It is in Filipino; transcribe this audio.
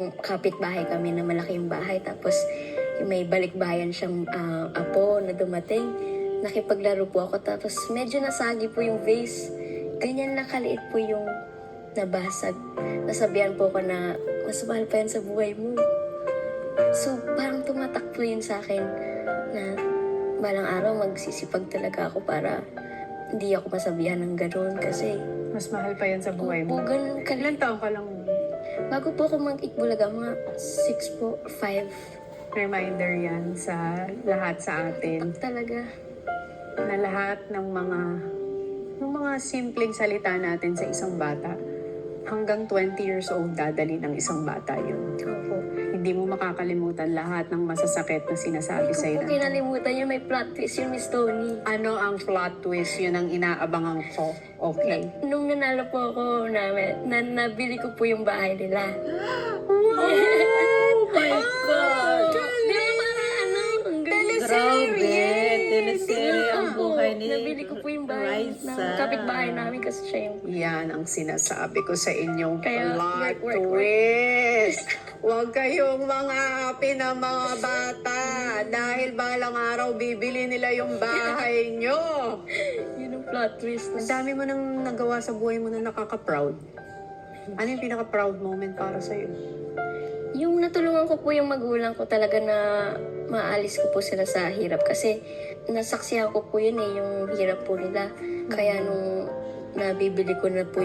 Kapitbahay kami na malaking bahay, tapos may balikbayan siyang apo na dumating. Nakipaglaro po ako, tapos medyo nasagi po yung vase. Ganyan na kaliit po yung nabasag. Nasabihan po ako na mas mahal pa yan sa buhay mo. So parang tumatak po yun sa akin na balang araw magsisipag talaga ako para hindi ako masabihan ng gano'n kasi Mas mahal pa yan sa buhay mo. ganun Ilan taong ka lang? Bago po ako mag-Itbulaga, mga 6 po, 5. Reminder yan sa lahat sa atin. Talaga. Na lahat ng mga simpleng salita natin sa isang bata, hanggang 20 years old dadali ng isang bata yun. Opo. Hindi mo makakalimutan lahat ng masasakit na sinasabi sa'yo. Kung kinalimutan niyo, may plot twist yung Miss Tony. Ano ang plot twist? Yun ang inaabangan ko. Okay. Nung nanalo po ako, nabili ko po yung bahay nila. Oh my God! Di ba parang ang galing? Grabe, teleserye ang buhay ni Nabili ko po yung bahay ng Raisa. kapitbahay namin kasi siya yung... Yan ang sinasabi ko sa inyong Kaya, plot work. twist. Huwag kayong mga api na mga bata dahil balang araw bibili nila yung bahay nyo. Yun ang plot twist. Ang dami mo nang nagawa sa buhay mo na nakaka-proud. Ano yung pinaka-proud moment para sa'yo? Yung natulungan ko po yung magulang ko talaga na maalis ko po sila sa hirap kasi nasaksihan ko po yun yung hirap po nila. Kaya nung nabibili ko na po